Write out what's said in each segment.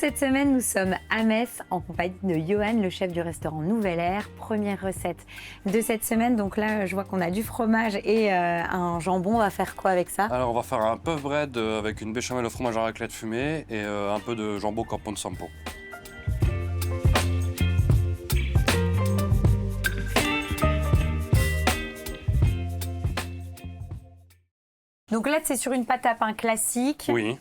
cette semaine, nous sommes à Metz en compagnie de Johan, le chef du restaurant Nouvelle Ère. Première recette de cette semaine. Donc là, je vois qu'on a du fromage et un jambon. On va faire quoi avec ça? Alors on va faire un puff bread avec une béchamel au fromage à raclette fumée et un peu de jambon Campo de Sampo. Donc là, c'est sur une pâte à pain classique. Oui,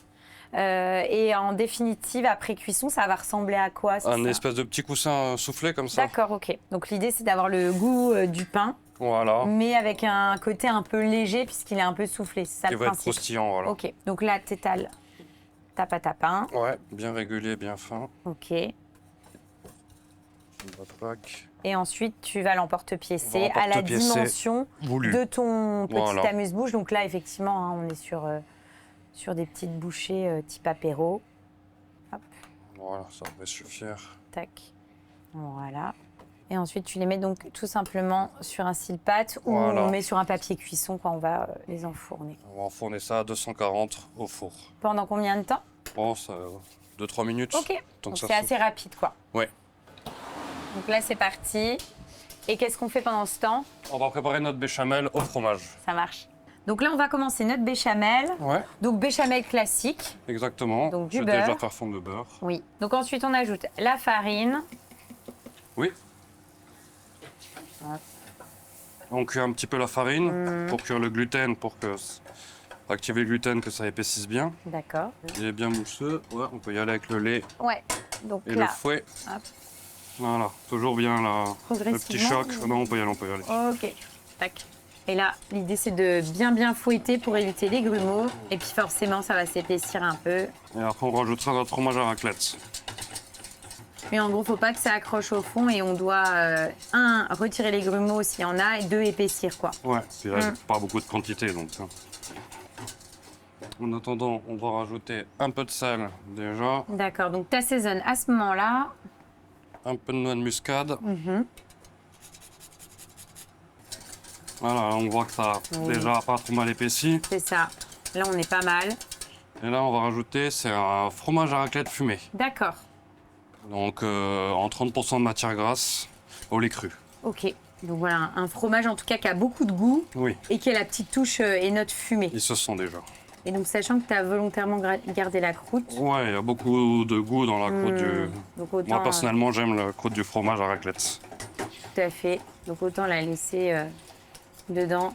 Et en définitive, après cuisson, ça va ressembler à quoi? un espèce de petit coussin soufflé comme ça. D'accord, ok. Donc l'idée, c'est d'avoir le goût du pain, Voilà, mais avec un côté un peu léger puisqu'il est un peu soufflé. C'est ça qui le va être principe. croustillant, voilà. Ok. Donc là, tu étales ta pâte à pain. Ouais, bien régulier, bien fin. Ok. Et Et ensuite, tu vas l'emporte-piécer On va à la l'emporte-piécer dimension voulu. de ton petit Voilà. amuse-bouche. Donc là, effectivement, hein, on est sur des petites bouchées type apéro. Hop, Voilà, ça devrait suffire. tac. Voilà. Et ensuite, tu les mets donc tout simplement sur un style-pâte ou Voilà. on met sur un papier cuisson quand on va les enfourner. On va enfourner ça à 240 au four. Pendant combien de temps? Bon, ça 2-3 minutes. Ok. Tant Donc que ça c'est souffle. assez rapide, quoi. Ouais. Donc là, c'est parti. Et qu'est-ce qu'on fait pendant ce temps? On va préparer notre béchamel au fromage. Ça marche. Donc là, on va commencer notre béchamel. Ouais, Donc béchamel classique. exactement. Donc, du Je vais beurre. déjà faire fondre le beurre. Oui. Donc ensuite, on ajoute la farine. Oui. Hop. On cuit un petit peu la farine pour cuire le gluten, pour activer le gluten, que ça épaississe bien. D'accord. Il est bien mousseux. Ouais, on peut y aller avec le lait Ouais. Donc et là, le fouet. hop. Voilà, toujours bien là. Le petit Progressivement. choc. Non, on peut y aller, on peut y aller. Ok. Tac. Et là, l'idée, c'est de bien fouetter pour éviter les grumeaux. Et puis forcément, ça va s'épaissir un peu. Et après, on rajoutera notre fromage à raclette. Mais en gros, faut pas que ça accroche au fond et on doit, un, retirer les grumeaux s'il y en a, et deux, épaissir, quoi. Ouais, puis là, pas beaucoup de quantité donc. En attendant, on va rajouter un peu de sel déjà, D'accord. Donc, tu assaisonnes à ce moment-là. un peu de noix de muscade. Voilà, on voit que ça a déjà pas trop mal épaissi. C'est ça. Là, on est pas mal. Et là, on va rajouter, c'est un fromage à raclette fumé. D'accord. Donc en 30% de matière grasse au lait cru. Ok. Donc voilà, un fromage en tout cas qui a beaucoup de goût Oui, et qui a la petite touche et note fumée. ils se sont déjà. Et donc, sachant que tu as volontairement gardé la croûte. Ouais, il y a beaucoup de goût dans la croûte du... Donc autant, Moi, personnellement, j'aime la croûte du fromage à raclette. tout à fait. Donc autant la laisser dedans.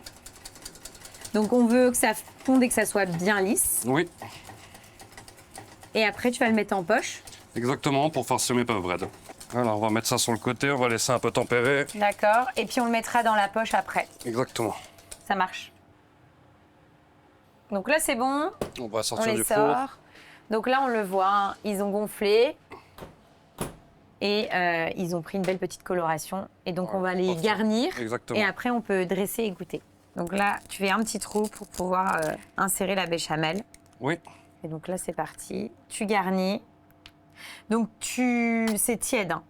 Donc on veut que ça fonde et que ça soit bien lisse. Oui, Et après, tu vas le mettre en poche. exactement, pour farcir mes puff bread. Alors, on va mettre ça sur le côté, on va laisser un peu tempérer. D'accord. Et puis on le mettra dans la poche après. Exactement. Ça marche. Donc là, c'est bon. On va On sortir les du sort. four. Donc là, on le voit, hein, ils ont gonflé. Et ils ont pris une belle petite coloration. Et donc, Voilà, on va les parfait. garnir. Exactement. Et après, on peut dresser et goûter. Donc là, tu fais un petit trou pour pouvoir insérer la béchamel. Oui, Et donc là, c'est parti. Tu garnis. Donc, c'est tiède. Hein.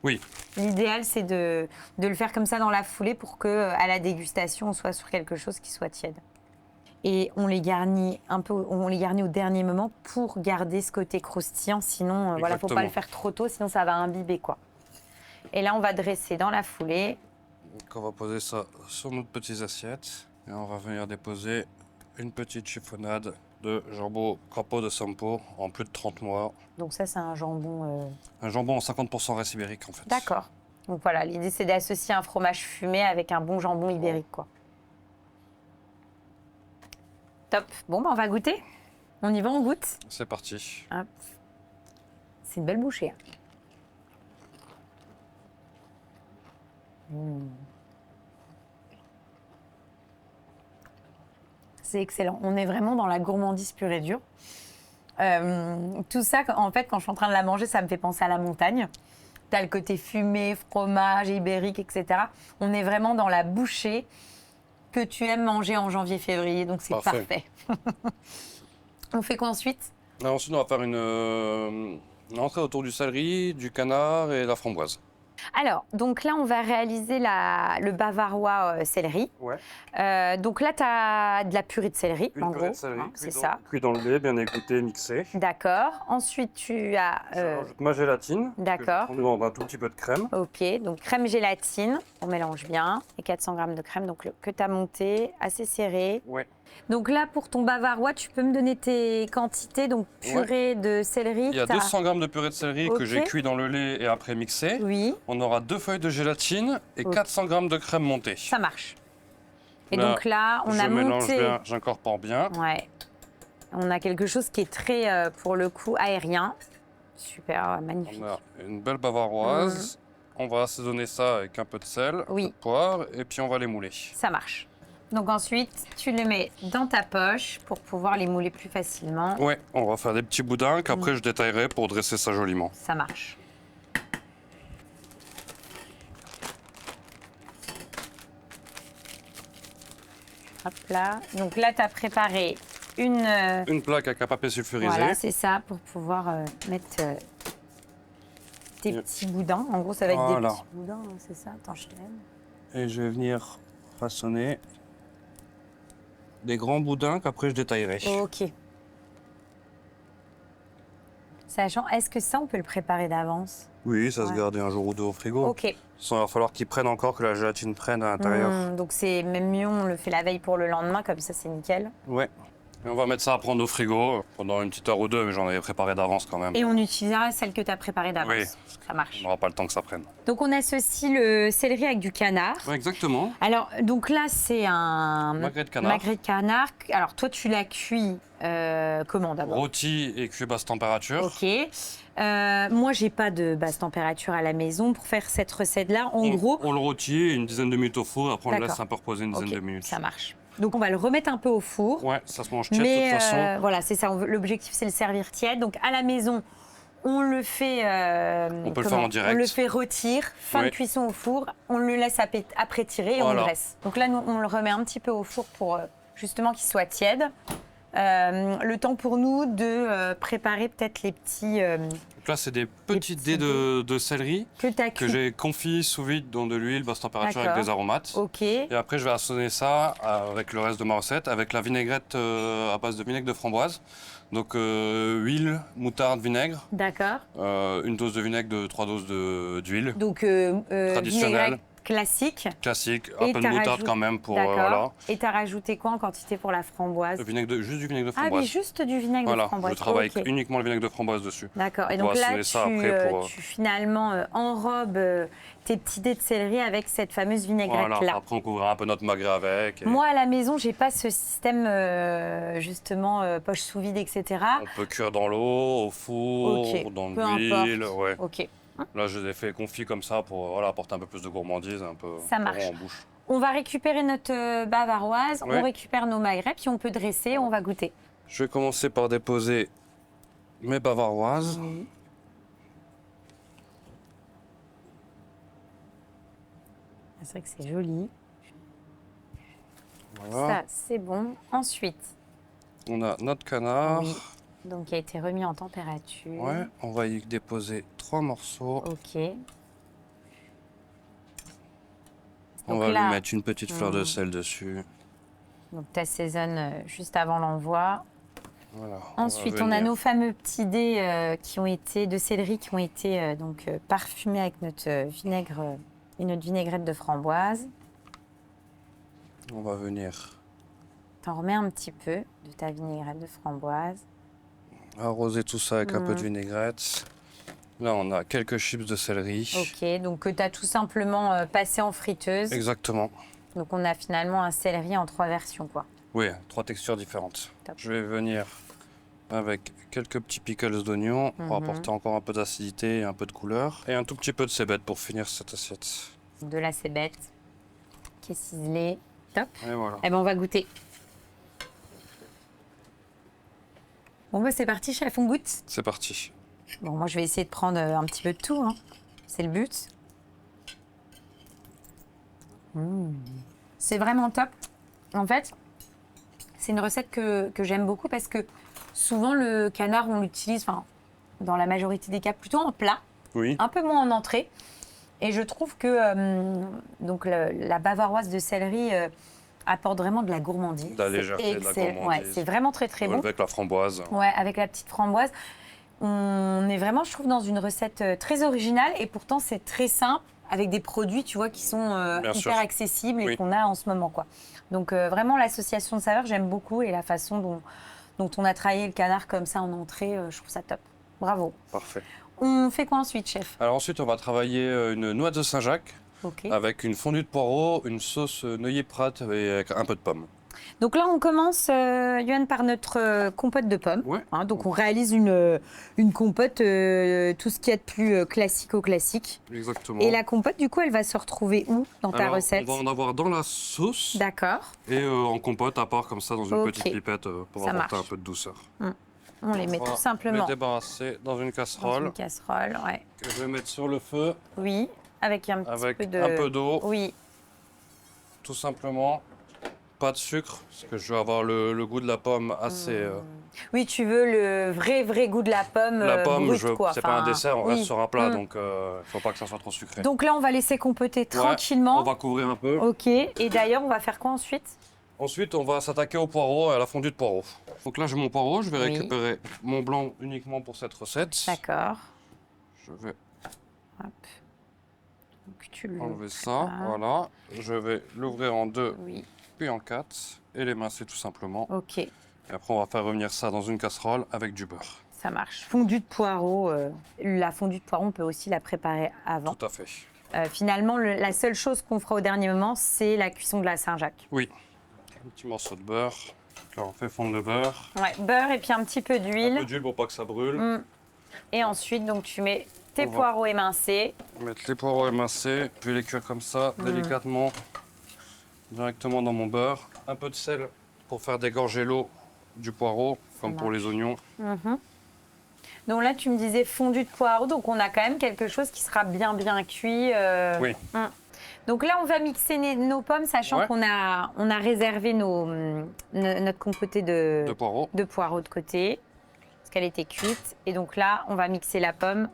oui, L'idéal, c'est de le faire comme ça dans la foulée pour que, à la dégustation, on soit sur quelque chose qui soit tiède. Et on les garnit au dernier moment pour garder ce côté croustillant. Sinon, voilà, faut pas Exactement. le faire trop tôt, sinon ça va imbiber, quoi. Et là, on va dresser dans la foulée. donc on va poser ça sur notre petite assiette. Et on va venir déposer une petite chiffonnade de jambon Campo de Sampo en plus de 30 mois. Donc ça, c'est un jambon... Un jambon en 50% race ibérique en fait. D'accord. Donc voilà, l'idée, c'est d'associer un fromage fumé avec un bon jambon ibérique, quoi. Top. Bon, bah, on va goûter. On y va, on goûte. C'est parti. Hop. C'est une belle bouchée. Hein. C'est excellent. On est vraiment dans la gourmandise pure et dure. Tout ça, en fait, quand je suis en train de la manger, ça me fait penser à la montagne. Tu as le côté fumé, fromage, ibérique, etc. On est vraiment dans la bouchée que tu aimes manger en janvier-février, donc c'est Parfait. parfait. On fait quoi ensuite? Là, ensuite, on va faire une entrée autour du céleri, du canard et de la framboise. Alors, donc là, on va réaliser le bavarois céleri. Ouais. Donc là, tu as de la purée de céleri, Une en purée gros. de céleri, C'est ça. cuit dans le lait, bien égoutté, mixé. D'accord. Ensuite, tu as... Je rajoute ma gélatine. D'accord. On demande un tout petit peu de crème. Ok, donc crème gélatine, on mélange bien. Et 400 g de crème donc, que tu as monté, assez serré. Ouais. Donc là, pour ton bavarois, tu peux me donner tes quantités. Donc purée de céleri. Il y a 200 g de purée de céleri que j'ai cuit dans le lait et après mixé. Oui. On aura 2 feuilles de gélatine et 400 g de crème montée. Ça marche. Et Là, donc là, on a mélange monté... bien, j'incorpore bien. Ouais. On a quelque chose qui est très, pour le coup, aérien. Super, magnifique. On a une belle bavaroise. On va assaisonner ça avec un peu de sel, un peu de poivre, et puis on va les mouler. Ça marche. Donc ensuite, tu les mets dans ta poche pour pouvoir les mouler plus facilement. Ouais, on va faire des petits boudins qu'après je détaillerai pour dresser ça joliment. Ça marche. Hop là. Donc là, tu as préparé une plaque à capapé sulfurisé. Voilà, c'est ça, pour pouvoir mettre tes petits boudins. En gros, ça va être des petits boudins, hein, c'est ça. Attends, je t'aime. Et je vais venir façonner des grands boudins qu'après je détaillerai. Ok. Sachant, est-ce que ça, on peut le préparer d'avance? Oui, ça se garde un jour ou deux au frigo. Ok. Il va falloir qu'ils prennent encore, que la gélatine prenne à l'intérieur. Donc c'est même mieux, on le fait la veille pour le lendemain, comme ça c'est nickel. Ouais. Et on va mettre ça à prendre au frigo pendant une petite heure ou deux, mais j'en avais préparé d'avance quand même. Et on utilisera celle que tu as préparée d'avance. Oui. Ça marche. On n'aura pas le temps que ça prenne. Donc on associe le céleri avec du canard. Ouais, exactement. Alors, donc là, c'est un magret de canard. Magret de canard. Alors toi, tu l'as cuit comment d'abord? Rôti et cuit basse température. Ok. Moi, j'ai pas de basse température à la maison pour faire cette recette-là. En gros, on le rôtit une dizaine de minutes au four, après on le laisse un peu reposer une dizaine de minutes. Ça marche. Donc on va le remettre un peu au four. Ouais, ça se mange tiède de toute façon. Voilà, c'est ça. L'objectif, c'est le servir tiède. Donc à la maison, on le fait. On peut le faire en direct. On le fait rôtir, fin de cuisson au four. On le laisse après tirer et on le dresse. Donc là, nous, on le remet un petit peu au four pour justement qu'il soit tiède. Le temps pour nous de préparer peut-être les petits. Donc là, c'est des petits dés de céleri que j'ai confit sous vide dans de l'huile basse température avec des aromates. Ok. Et après, je vais assaisonner ça avec le reste de ma recette, avec la vinaigrette à base de vinaigre de framboise. Donc huile, moutarde, vinaigre. D'accord. Une dose de vinaigre de 3 doses d'huile. Donc traditionnelle. Classique. Classique, un peu de moutarde quand même pour voilà. Et tu as rajouté quoi en quantité pour la framboise? Juste du vinaigre de framboise. Ah oui, juste du vinaigre de framboise. Je travaille uniquement le vinaigre de framboise dessus. D'accord. Et donc là, tu finalement enrobes tes petits dés de céleri avec cette fameuse vinaigrette-là. Voilà. Après, on couvrira un peu notre magret avec. Et... Moi, à la maison, j'ai pas ce système justement poche sous vide, etc. On peut cuire dans l'eau, au four, dans l'huile. Ouais. Ok. Là, je les ai fait confits comme ça pour apporter un peu plus de gourmandise, un peu ça marche. en bouche. On va récupérer notre bavaroise, on récupère nos magrets, puis on peut dresser, on va goûter. Je vais commencer par déposer mes bavaroises. Oui. C'est vrai que c'est joli. Voilà. Ça, c'est bon. Ensuite, on a notre canard. Oui. Donc, qui a été remis en température. Ouais, on va y déposer 3 morceaux. Ok. On va lui mettre une petite fleur de sel dessus. Donc, tu assaisonnes juste avant l'envoi. Voilà, ensuite, on a nos fameux petits dés de céleri qui ont été parfumés avec notre vinaigre et notre vinaigrette de framboise. On va venir... T'en remets un petit peu de ta vinaigrette de framboise. Arroser tout ça avec un peu de vinaigrette. Là, on a quelques chips de céleri. Ok, donc que tu as tout simplement passé en friteuse. Exactement. Donc on a finalement un céleri en 3 versions, quoi. Oui, 3 textures différentes. Top. Je vais venir avec quelques petits pickles d'oignons pour apporter encore un peu d'acidité et un peu de couleur. Et un tout petit peu de cébette pour finir cette assiette. De la cébette qui est ciselée. Top. Et voilà. Eh ben on va goûter. Bon bah c'est parti, chef, on goûte. C'est parti. Bon, moi je vais essayer de prendre un petit peu de tout, hein. C'est le but. C'est vraiment top. En fait, c'est une recette que j'aime beaucoup parce que souvent le canard, on l'utilise, dans la majorité des cas, plutôt en plat. Oui. Un peu moins en entrée. Et je trouve que donc la bavaroise de céleri apporte vraiment de la gourmandise. De la légèreté, de la gourmandise. Ouais, c'est vraiment très très bon. Avec la framboise. Ouais, avec la petite framboise. On est vraiment, je trouve, dans une recette très originale et pourtant c'est très simple avec des produits, tu vois, qui sont hyper accessibles et qu'on a en ce moment, quoi. Donc vraiment l'association de saveurs, j'aime beaucoup et la façon dont on a travaillé le canard comme ça en entrée, je trouve ça top. Bravo. Parfait. On fait quoi ensuite, chef? Alors ensuite, on va travailler une noix de Saint-Jacques avec une fondue de poireaux, une sauce Neuilly Prat et avec un peu de pomme. Donc là, on commence, Yoann, par notre compote de pommes. Ouais. Hein, donc on réalise une compote, tout ce qu'il y a de plus classique au classique. Exactement. Et la compote, du coup, elle va se retrouver où dans ta recette? On va en avoir dans la sauce. D'accord. Et en compote à part comme ça dans une petite pipette pour apporter un peu de douceur. On les met tout simplement. Les débarrasser dans une casserole. Dans une casserole, ouais. Que je vais mettre sur le feu. Oui, avec un peu d'eau. Oui. Tout simplement. Pas de sucre, parce que je veux avoir le goût de la pomme assez... Oui, tu veux le vrai goût de la pomme. La pomme, brute, quoi. C'est pas un dessert, on reste sur un plat, donc il ne faut pas que ça soit trop sucré. Donc là, on va laisser compoter tranquillement. On va couvrir un peu. Ok, et d'ailleurs, on va faire quoi ensuite? Ensuite, on va s'attaquer au poireau et à la fondue de poireau. Donc là, j'ai mon poireau, je vais récupérer mon blanc uniquement pour cette recette. D'accord. Je vais enlever ça, voilà. Je vais l'ouvrir en deux, puis en quatre, et l'émincer tout simplement. Ok. Et après, on va faire revenir ça dans une casserole avec du beurre. Ça marche. Fondue de poireau. La fondue de poireau, on peut aussi la préparer avant. Tout à fait. Finalement, la seule chose qu'on fera au dernier moment, c'est la cuisson de la Saint-Jacques. Oui. Un petit morceau de beurre. Là, on fait fondre le beurre. Ouais, beurre et puis un petit peu d'huile. Un peu d'huile pour pas que ça brûle. Et ensuite, donc, tu mets tes poireaux émincés. Mettre les poireaux émincés, puis les cuire comme ça, délicatement, directement dans mon beurre. Un peu de sel pour faire dégorger l'eau du poireau, comme pour les oignons. Donc là, tu me disais fondu de poireau, donc on a quand même quelque chose qui sera bien cuit. Oui. Donc là, on va mixer nos pommes, sachant qu'on a réservé notre compotée de poireaux de côté, parce qu'elle était cuite. Et donc là, on va mixer la pomme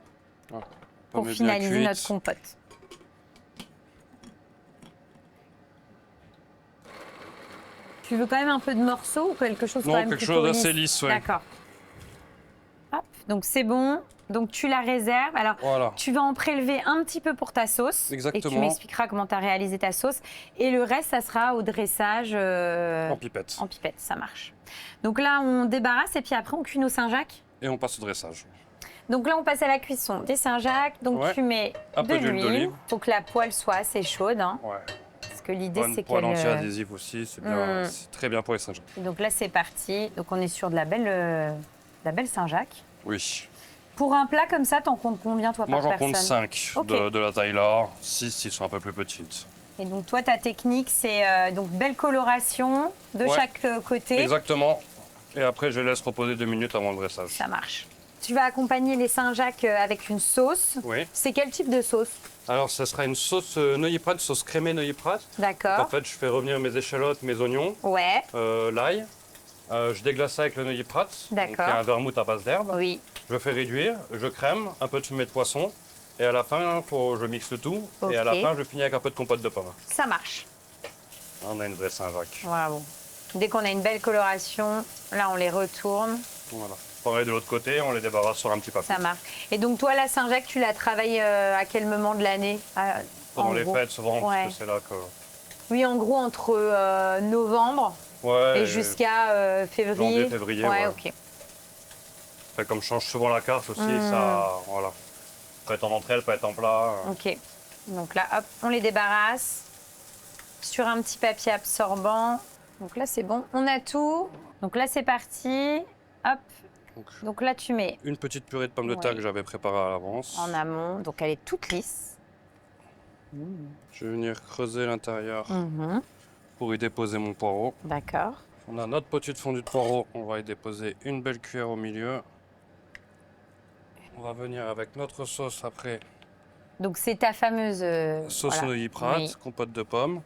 pour finaliser notre compote. Tu veux quand même un peu de morceaux ou quelque chose quand même quelque chose d'assez lisse, oui. D'accord. Hop, donc c'est bon. Donc tu la réserves. Alors, tu vas en prélever un petit peu pour ta sauce. Exactement. Et tu m'expliqueras comment tu as réalisé ta sauce. Et le reste, ça sera au dressage. En pipette. En pipette, ça marche. Donc là, on débarrasse et puis après, on cuit nos Saint-Jacques. Et on passe au dressage. Donc là, on passe à la cuisson des Saint-Jacques. Donc tu mets de l'huile. Il faut que la poêle soit assez chaude. Hein. Ouais. Parce que l'idée, c'est qu'elle... poêle anti-adhésive aussi, c'est bien, c'est très bien pour les Saint-Jacques. Donc là, c'est parti. Donc on est sur de la belle Saint-Jacques. Oui. Pour un plat comme ça, t'en comptes combien, toi, par personne? Moi, j'en compte 5 de la taille là. 6 s'ils sont un peu plus petites. Et donc, toi, ta technique, c'est donc belle coloration de chaque côté. Exactement. Et après, je laisse reposer 2 minutes avant le dressage. Ça marche. Tu vas accompagner les Saint-Jacques avec une sauce. Oui. C'est quel type de sauce? Alors, ça sera une sauce Neuilly Prat, sauce crémée Neuilly Prat. D'accord. En fait, je fais revenir mes échalotes, mes oignons, l'ail. Je déglace ça avec le Neuilly Prat. D'accord. Donc, il y a un vermouth à base d'herbe. Oui. Je fais réduire, je crème, un peu de fumée de poisson. Et à la fin, je mixe le tout. Et à la fin, je finis avec un peu de compote de pomme. Ça marche. Là, on a une vraie Saint-Jacques. Bravo. Dès qu'on a une belle coloration, là, on les retourne. Voilà. Pareil de l'autre côté, on les débarrasse sur un petit papier. Ça marche. Et donc, toi, la Saint-Jacques, tu l'as travaillée à quel moment de l'année? Pendant les fêtes, souvent, parce que c'est là que... Oui, en gros, entre novembre et jusqu'à février. Janvier, février, ok. Après, comme je change souvent la carte aussi, ça, voilà. Peut être en entrée, elle peut être en plat. Ok. Donc là, hop, on les débarrasse sur un petit papier absorbant. Donc là, c'est bon. On a tout. Donc là, c'est parti. Hop. Donc là, tu mets... Une petite purée de pommes de terre que j'avais préparée à l'avance. En amont. Donc elle est toute lisse. Je vais venir creuser l'intérieur pour y déposer mon poireau. D'accord. On a notre petite fondue de poireau. On va y déposer une belle cuillère au milieu. On va venir avec notre sauce après. Donc c'est ta fameuse... sauce Neuilly Prat, compote de pommes.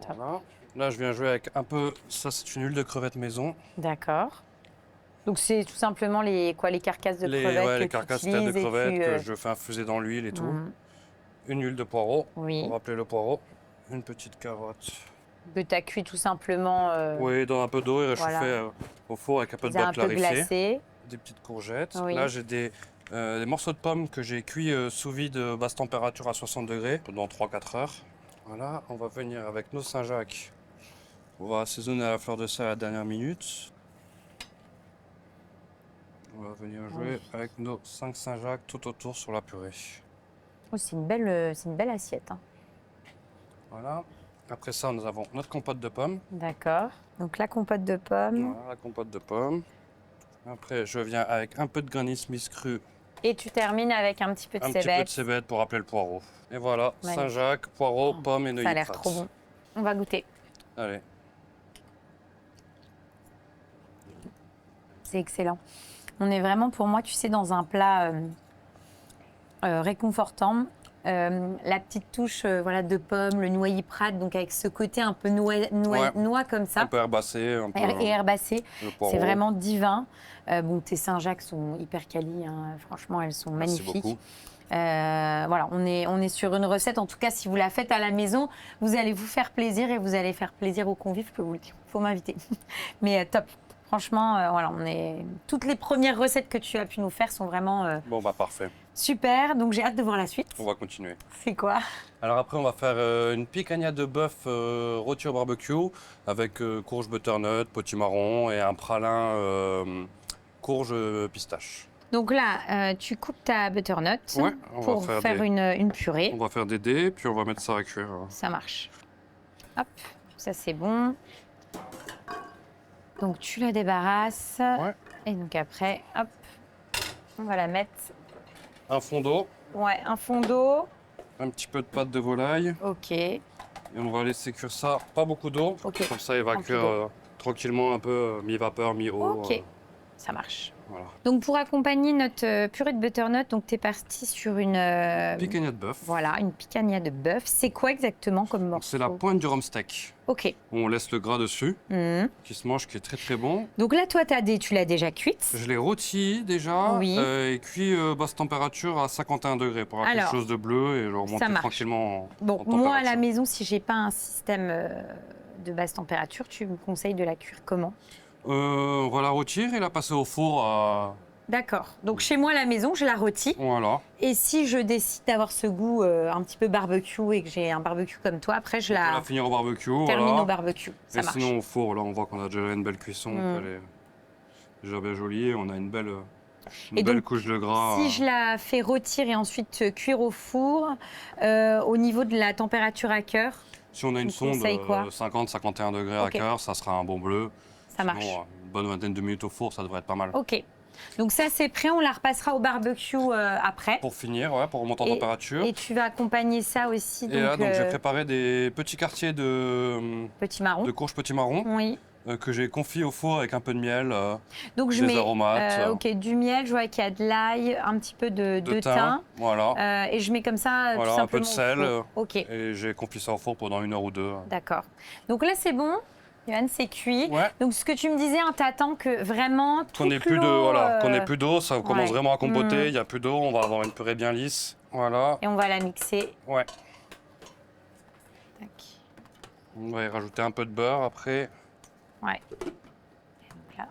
Voilà. Là, je viens jouer avec un peu... Ça, c'est une huile de crevettes maison. D'accord. Donc c'est tout simplement les carcasses de crevettes les carcasses de crevettes que je fais infuser dans l'huile et tout. une huile de poireau. Oui. Pour rappeler le poireau. Une petite carotte. Que tu as cuit tout simplement. Oui, dans un peu d'eau et réchauffé voilà. au four avec un peu de Un beurre peu clarifié. glacé. Des petites courgettes. Oui. Là, j'ai des morceaux de pommes que j'ai cuits sous vide basse température à 60 degrés pendant 3-4 heures. Voilà, on va venir avec nos Saint-Jacques. On va assaisonner à la fleur de sel à la dernière minute. On va venir jouer avec nos 5 Saint-Jacques tout autour sur la purée. Oh, c'est une belle assiette. Hein. Voilà. Après ça, nous avons notre compote de pommes. D'accord. Donc la compote de pommes. Voilà, la compote de pommes. Après, je viens avec un peu de Granny Smith cru. Et tu termines avec un petit peu de Un petit peu cébette. de cébette pour rappeler le poireau. Et voilà, Magnifique. Saint-Jacques, poireau, pommes et Ça a l'air neuilly-crate. trop bon. On va goûter. Allez. C'est excellent. On est vraiment, pour moi, tu sais, dans un plat réconfortant. La petite touche voilà, de pommes, le noilly-prate, donc avec ce côté un peu noix comme ça. Un peu herbacé. Un peu, Et herbacé. le poireau. C'est vraiment divin. Bon, tes Saint-Jacques sont hyper quali. Hein. Franchement, elles sont Merci magnifiques. beaucoup. Voilà, on est sur une recette. En tout cas, si vous la faites à la maison, vous allez vous faire plaisir et vous allez faire plaisir aux convives, je peux vous le dire. Il faut m'inviter. Mais top. Franchement, voilà, toutes les premières recettes que tu as pu nous faire sont vraiment Bon, bah parfait. super. Donc, j'ai hâte de voir la suite. On va continuer. C'est quoi? Alors après, on va faire une picanha de bœuf rôti au barbecue avec courge butternut, potimarron et un pralin courge pistache. Donc là, tu coupes ta butternut Ouais, on pour va faire une purée. On va faire des dés, puis on va mettre ça à cuire. Ça marche. Hop, ça c'est bon. Donc tu la débarrasses. Ouais. Et donc après, hop, on va la mettre. Un fond d'eau, Ouais, un fond d'eau. un petit peu de pâte de volaille. Ok. Et on va laisser cuire ça, pas beaucoup d'eau. Ok. Comme ça, il va Un peu cuire d'eau. tranquillement un peu mi-vapeur, mi-eau. Ok, ça marche. Voilà. Donc pour accompagner notre purée de butternut, donc tu es parti sur une Picanha de bœuf. voilà, une picanha de bœuf. C'est quoi exactement comme morceau? C'est la pointe du rhum steak. Ok. On laisse le gras dessus, Mhm. qui se mange, qui est très très bon. Donc là, toi, tu l'as déjà cuite. Je l'ai rôti déjà Oui. et cuit basse température à 51 degrés pour avoir Alors, quelque chose de bleu et le remonter marche. tranquillement en Bon, température. moi à la maison, si j'ai pas un système de basse température, tu me conseilles de la cuire comment? On va la rôtir et la passer au four à... D'accord. Donc chez moi à la maison, je la rôtis. Voilà. Et si je décide d'avoir ce goût un petit peu barbecue et que j'ai un barbecue comme toi, après je On va la la finir au barbecue. termine voilà. au barbecue. Ça Et marche. sinon au four, là on voit qu'on a déjà une belle cuisson. Elle est déjà bien jolie et on a une belle, Et belle donc, couche de gras. Si je la fais rôtir et ensuite cuire au four, au niveau de la température à cœur, Si on a une tu sonde conseilles quoi 50-51 degrés Ok. à cœur, ça sera un bon bleu. ça marche. Sinon, une bonne vingtaine de minutes au four, ça devrait être pas mal. Ok. Donc ça c'est prêt, on la repassera au barbecue après. Pour finir, ouais, pour remonter en température. Et tu vas accompagner ça aussi. Et là, donc j'ai euh, préparé des petits quartiers de petit courge petit marron Oui. que j'ai confit au four avec un peu de miel, Donc je des mets aromates, ok, du miel, je vois qu'il y a de l'ail, un petit peu de de thym. thym, voilà. Et je mets comme ça Voilà, tout un peu de simplement au sel. four. Ok, Et j'ai confit ça au four pendant 1 heure ou 2. d'accord. Donc là c'est bon, Johan, c'est cuit. Ouais. Donc ce que tu me disais, hein, t'attends que vraiment Qu'on ait toute plus de, l'eau, voilà, qu'on ait plus d'eau, ça commence ouais. vraiment à compoter. Il n'y a plus d'eau, on va avoir une purée bien lisse. Voilà. Et on va la mixer. Ouais. Tac. On va y rajouter un peu de beurre après. Ouais. Et donc là,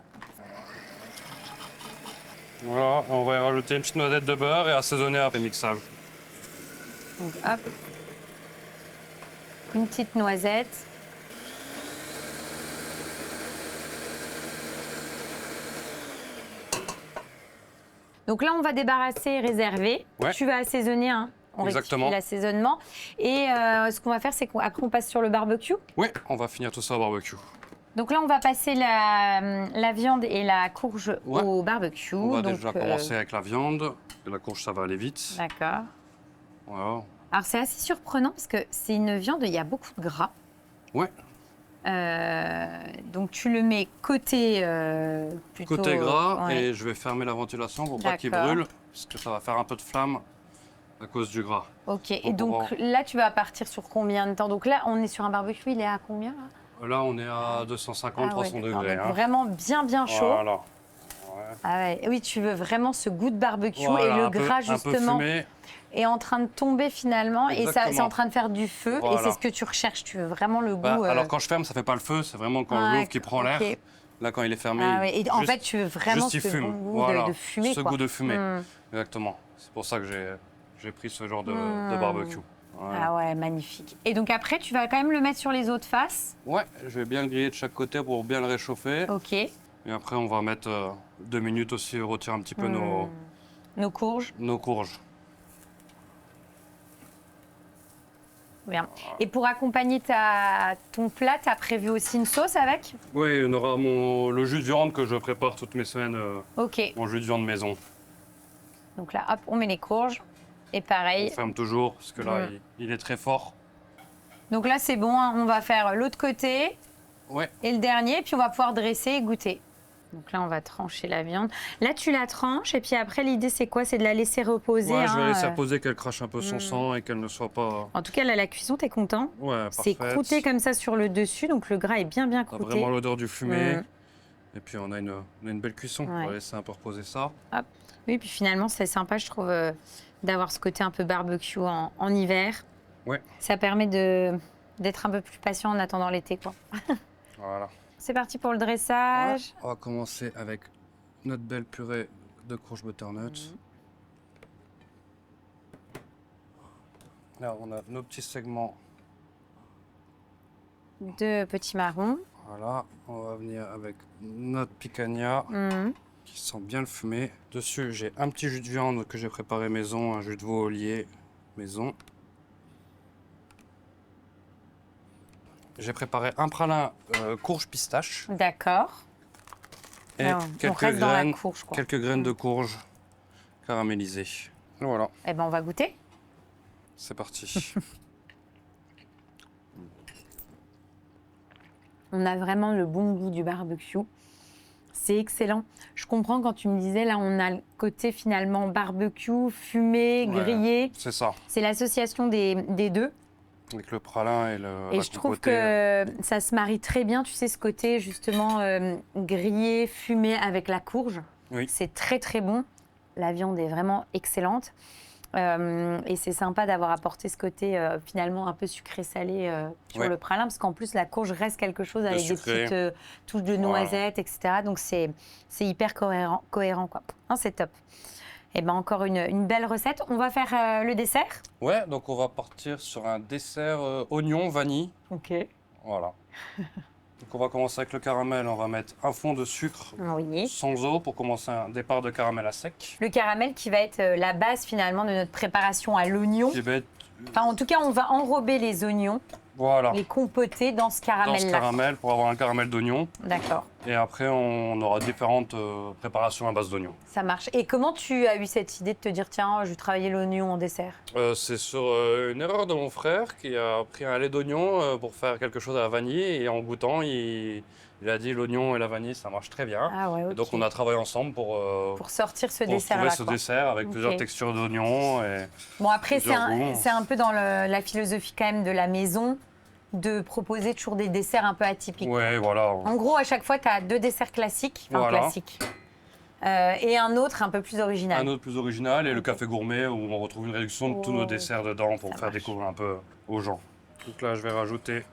Voilà. On va y rajouter une petite noisette de beurre et assaisonner après mixage. donc hop. Une petite noisette. Donc là, on va débarrasser et réserver. Ouais. Tu vas assaisonner, hein. On Exactement. rectifie l'assaisonnement. Et ce qu'on va faire, c'est qu'après, on passe sur le barbecue. Oui, on va finir tout ça au barbecue. Donc là, on va passer la viande et la courge Ouais. au barbecue. On va Donc, déjà commencer avec la viande. Et la courge, ça va aller vite. D'accord. Voilà. Alors, c'est assez surprenant parce que c'est une viande, il y a beaucoup de gras. Ouais. Donc, tu le mets côté plutôt... Côté gras, ouais. et je vais fermer la ventilation pour pas qu'il D'accord. brûle, parce que ça va faire un peu de flamme à cause du gras. Ok, et On donc pourra- là, tu vas partir sur combien de temps? Donc là, on est sur un barbecue, il est à combien là? Là, on est à 250-300 Ah ouais, d'accord. degrés. Donc hein. vraiment bien chaud. Voilà. Ouais. Ah ouais. Oui, tu veux vraiment ce goût de barbecue Voilà, et le un peu- gras un peu justement fumé. est en train de tomber finalement et ça, c'est Exactement. en train de faire du feu et Voilà. c'est ce que tu recherches. Tu veux vraiment le Bah, goût. alors quand je ferme, ça fait pas le feu, c'est vraiment quand Ah, j'ouvre qu'il prend l'air. ok. Là, quand il est fermé, Ah ouais. Et en juste, fait, tu veux vraiment juste il ce bon fume. goût Voilà, de fumée, ce quoi. goût de fumée. Hmm. Exactement. C'est pour ça que j'ai pris ce genre de Hmm. barbecue. Voilà. Ah ouais, magnifique. Et donc après, tu vas quand même le mettre sur les autres faces. Ouais, je vais bien le griller de chaque côté pour bien le réchauffer. Ok. Et après, on va mettre 2 minutes aussi, rôtir un petit peu Nos courges. nos courges. Bien. Et pour accompagner ton plat, tu as prévu aussi une sauce avec? Oui, on aura le jus de viande que je prépare toutes mes semaines, Ok. mon jus de viande maison. Donc là, hop, on met les courges. Et On pareil. ferme toujours parce que là, il est très fort. Donc là, c'est bon, hein, on va faire l'autre côté Ouais, et le dernier, puis on va pouvoir dresser et goûter. Donc là, on va trancher la viande. Là, tu la tranches et puis après, l'idée, c'est quoi? C'est de la laisser reposer. ouais, je vais hein, laisser reposer qu'elle crache un peu son Hmm. sang et qu'elle ne soit pas. En tout cas, là, la cuisson, t'es content? Ouais, C'est parfaite. croûté comme ça sur le dessus, donc le gras est bien On a croûté. vraiment l'odeur du fumé. Mm. Et puis on a une belle cuisson. On Ouais. va laisser un peu reposer ça. Hop. Oui, puis finalement, c'est sympa, je trouve, d'avoir ce côté un peu barbecue en hiver. Ouais, Ça permet d'être un peu plus patient en attendant l'été, quoi. voilà. C'est parti pour le Ouais, dressage. on va commencer avec notre belle purée de courge butternut. Là, on a nos petits segments. 2 petits marrons. Voilà, on va venir avec notre picanha Mhm. qui sent bien le fumé. Dessus, j'ai un petit jus de viande que j'ai préparé maison, un jus de veau au lier maison. J'ai préparé un pralin courge pistache D'accord. et Là, on quelques reste dans la graines, courge, quoi. quelques graines de courge caramélisées. Voilà, Eh ben, on va goûter. c'est parti. On a vraiment le bon goût du barbecue. C'est excellent. Je comprends quand tu me disais, là, on a le côté finalement barbecue, fumé, Ouais, grillé. c'est ça, C'est l'association des deux. avec le pralin et Et la je trouve compotée. que ça se marie très bien, tu sais, ce côté justement grillé, fumé avec la courge. Oui. C'est très très bon. La viande est vraiment excellente. Et c'est sympa d'avoir apporté ce côté finalement un peu sucré-salé sur Ouais. le pralin, parce qu'en plus la courge reste quelque chose avec des sucré. petites touches de noisettes, etc. Donc c'est hyper cohérent quoi. Hein, c'est top. Et ben encore une belle recette. On va faire le dessert. Ouais, donc on va partir sur un dessert oignon vanille. Ok. Voilà. Donc on va commencer avec le caramel. On va mettre un fond de sucre Oui. sans eau pour commencer un départ de caramel à sec. Le caramel qui va être la base finalement de notre préparation à l'oignon. Qui va être, Enfin, en tout cas, on va enrober les oignons, voilà, les compoter dans ce dans caramel-là. ce caramel pour avoir un caramel d'oignon. D'accord, Et après, on aura différentes préparations à base d'oignon. ça marche. Et comment tu as eu cette idée de te dire, tiens, je vais travailler l'oignon en dessert? C'est sur une erreur de mon frère qui a pris un lait d'oignon pour faire quelque chose à la vanille. Et en goûtant, il a dit l'oignon et la vanille, ça marche très bien. Ah ouais, ok. Et donc on a travaillé ensemble pour Pour sortir ce trouver dessert-là. ce quoi. dessert avec Ok. plusieurs textures d'oignons. Et... Bon, après, c'est plusieurs goûts. un peu dans la philosophie quand même de la maison de proposer toujours des desserts un peu atypiques. Ouais, voilà. En gros, à chaque fois, tu as 2 desserts classiques, enfin Voilà. classiques, et un autre un peu plus original. Un autre plus original et le café gourmet où on retrouve une réduction de tous nos Oh, desserts dedans pour ça faire marche. découvrir un peu aux gens. Donc là, je vais rajouter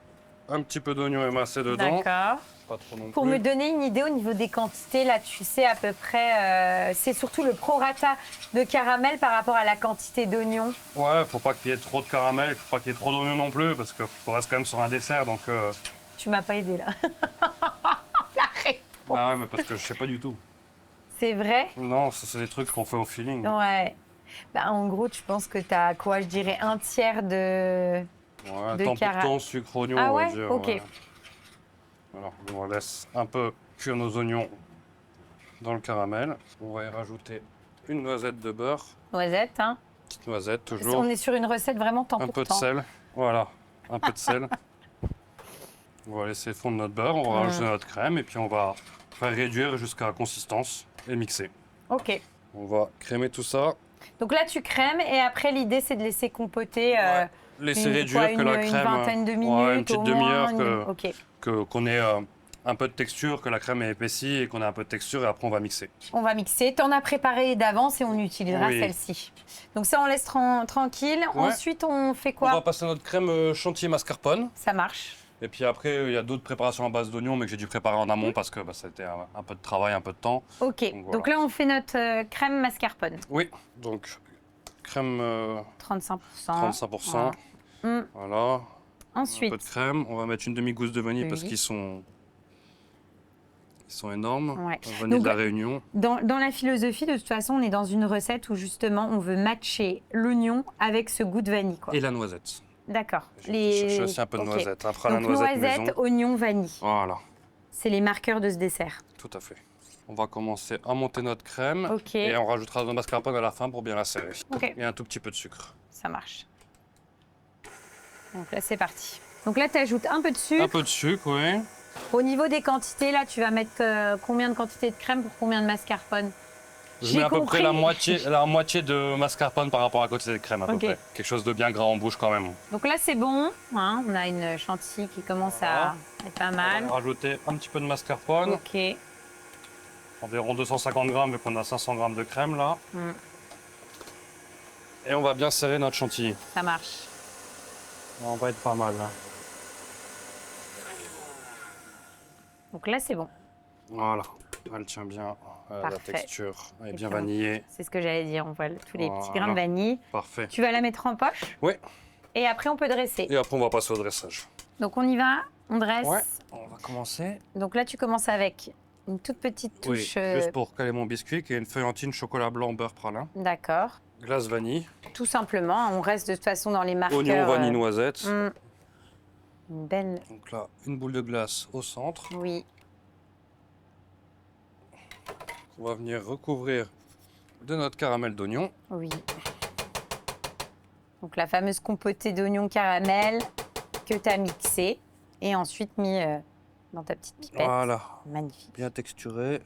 un petit peu d'oignon émincé dedans. D'accord. Pas trop non Pour plus. me donner une idée au niveau des quantités, là, tu sais à peu près, c'est surtout le prorata de caramel par rapport à la quantité d'oignons. Ouais, faut pas qu'il y ait trop de caramel, faut pas qu'il y ait trop d'oignon non plus parce qu'on reste quand même sur un dessert donc. Tu m'as pas aidé là. Arrête. Ah ouais, mais parce que je sais pas du tout. C'est vrai? Non, ça c'est des trucs qu'on fait au feeling. Ouais. Bah, en gros, tu penses que tu as quoi? Je dirais un tiers de. Ouais, de temps pour cara- temps, sucre, oignon, Ah on va ouais, dire. ok. Ouais. Alors, on laisse un peu cuire nos oignons dans le caramel. On va y rajouter une noisette de beurre. Noisette, hein? Petite noisette toujours. On est sur une recette vraiment temps Un pour peu de temps. sel. Voilà, un peu de sel. On va laisser fondre notre beurre, on va rajouter notre crème et puis on va faire réduire jusqu'à la consistance et mixer. Ok. On va crémer tout ça. Donc là, tu crèmes et après, l'idée, c'est de laisser compoter. Laisser Une- réduire quoi, que la une crème. vingtaine de ouais, minutes, une petite au moins, demi-heure Ok. qu'on ait un peu de texture, que la crème est épaissie et qu'on a un peu de texture et après on va mixer. On va mixer. T'en as préparé d'avance et on utilisera Oui. celle-ci. Donc ça, on laisse tranquille. Ouais. Ensuite, on fait On va quoi? passer notre crème chantilly mascarpone. Ça marche. Et puis après, il y a d'autres préparations à base d'oignons, mais que j'ai dû préparer en amont parce que bah, ça a été un peu de travail, un peu de temps. Ok. voilà. Donc là, on fait notre crème mascarpone. Oui, donc crème 35%. 35%. Voilà. Voilà. Un Ensuite, peu de crème. On va mettre une demi-gousse de vanille parce Oui. qu'ils sont énormes. Ouais. Vanille Donc, de la Réunion. dans la philosophie, de toute façon, on est dans une recette où justement, on veut matcher l'oignon avec ce goût de vanille, quoi. Et la noisette. D'accord. J'ai cherché aussi un peu de Ok. noisette. Un pralin Donc noisette noisette, maison. oignon, vanille. Voilà, C'est les marqueurs de ce dessert. tout à fait. On va commencer à monter notre crème. Ok. Et on rajoutera notre mascarpone à la fin pour bien la serrer. Ok. Et un tout petit peu de sucre. Ça marche. Donc là, c'est parti. Donc là, tu ajoutes un peu de sucre. Un peu de sucre, oui. Au niveau des quantités, là, tu vas mettre combien de quantité de crème pour combien de mascarpone? Je mets à peu près la moitié de mascarpone par rapport à côté de crème à peu Ok. près. Quelque chose de bien gras en bouche quand même. Donc là, c'est bon. Hein, on a une chantilly qui commence à être pas On mal. va rajouter un petit peu de mascarpone. Ok. Environ 250 grammes vu qu'on a 500 grammes de crème là. Mm. Et on va bien serrer notre chantilly. Ça marche. On va être pas mal là. Donc là, c'est bon. Voilà, elle tient bien. La Parfait. texture elle est Et bien puis on- vanillée. C'est ce que j'allais dire. On voit tous les petits grains de Voilà. vanille. Parfait. Tu vas la mettre en poche. Oui. Et après, on peut dresser. Et après on va passer au dressage. Donc on y va. On dresse. Ouais. On va commencer. Donc là, tu commences avec une toute petite Oui, touche. juste pour caler mon biscuit, qui est une feuillantine chocolat blanc beurre pralin. D'accord. Glace vanille. Tout simplement. On reste de toute façon dans les marqueurs. Oignon, vanille, noisette. Une belle. Donc là, une boule de glace au centre. Oui. On va venir recouvrir de notre caramel d'oignon. Oui. Donc la fameuse compotée d'oignons caramel que tu as mixée et ensuite mis dans ta petite pipette. Voilà, Magnifique. bien texturé.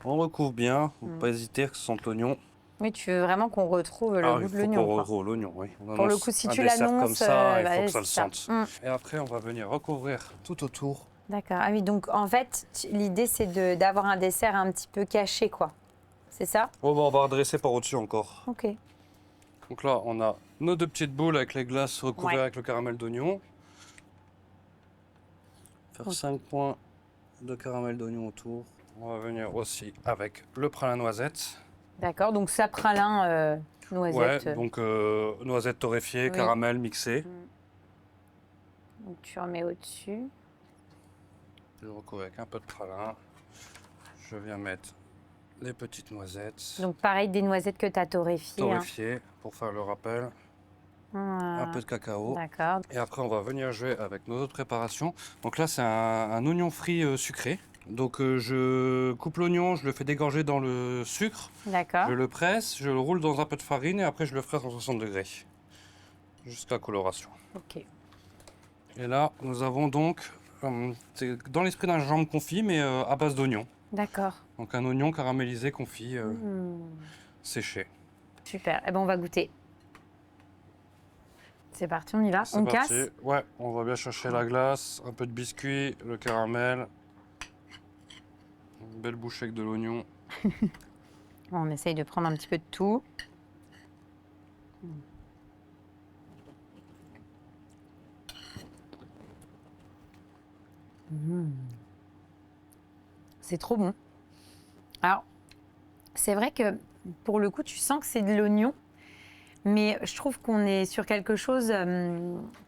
On recouvre bien, faut pas hésiter que ce sente l'oignon. Oui, tu veux vraiment qu'on retrouve le Ah, goût il de faut l'oignon, qu'on quoi. retrouve l'oignon, oui. On Pour le annonce coup, si un tu dessert l'annonces, comme ça, il faut ouais, que ça le c'est ça. sente. Mm. Et après, on va venir recouvrir tout autour. D'accord. Ah oui, donc en fait, l'idée c'est d'avoir un dessert un petit peu caché, quoi. C'est ça? Oh, bah, on va redresser par au-dessus encore. Ok. Donc là, on a nos deux petites boules avec les glaces recouvertes Ouais. avec le caramel d'oignon. Faire Ok. 5 points de caramel d'oignon autour. On va venir aussi avec le pralin noisette. D'accord. Donc ça, pralin, noisette. Ouais, donc noisette torréfiée, Oui. caramel mixé. Donc tu remets au-dessus. Je recouvre avec un peu de pralin. Je viens mettre les petites noisettes Donc pareil, des noisettes que tu as torréfiées. Hein. torréfiées pour faire le rappel. Un peu de cacao. D'accord. Et après, on va venir jouer avec nos autres préparations. Donc là, c'est un oignon frit sucré. Donc je coupe l'oignon, je le fais dégorger dans le sucre. D'accord. Je le presse, je le roule dans un peu de farine et après, je le ferai à 160 degrés. Jusqu'à coloration. Ok. Et là, nous avons donc, c'est dans l'esprit d'un gingembre confit, mais à base d'oignon. D'accord. Donc un oignon caramélisé confit séché. Super. Eh ben on va goûter. C'est parti, on y va. C'est On parti. casse. Ouais, on va bien chercher la glace, un peu de biscuit, le caramel. Une belle bouchée avec de l'oignon. On essaye de prendre un petit peu de tout. C'est trop bon. Alors, c'est vrai que pour le coup, tu sens que c'est de l'oignon, mais je trouve qu'on est sur quelque chose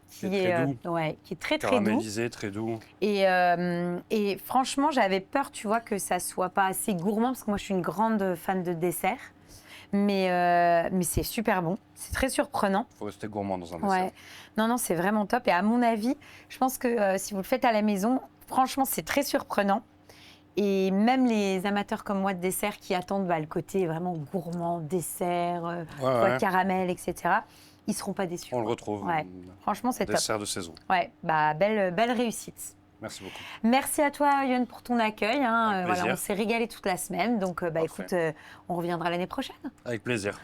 qui C'est très doux. ouais, qui est très doux. Caramélisé, très doux. Et franchement, j'avais peur, tu vois, que ça soit pas assez gourmand, parce que moi, je suis une grande fan de dessert. Mais c'est super bon, c'est très surprenant. Il faut rester gourmand dans un dessert. Ouais. Non, non, c'est vraiment top. Et à mon avis, je pense que si vous le faites à la maison, franchement, c'est très surprenant. Et même les amateurs comme moi de dessert qui attendent le côté vraiment gourmand, dessert, Ouais. caramel, etc., ils ne seront pas déçus. On le retrouve. Ouais. Franchement, c'est top. Dessert de saison. Ouais, belle réussite. Merci beaucoup. Merci à toi, Yoann, pour ton accueil. Hein. Avec Voilà, plaisir. on s'est régalé toute la semaine. Donc, Parfait. écoute, on reviendra l'année prochaine. Avec plaisir.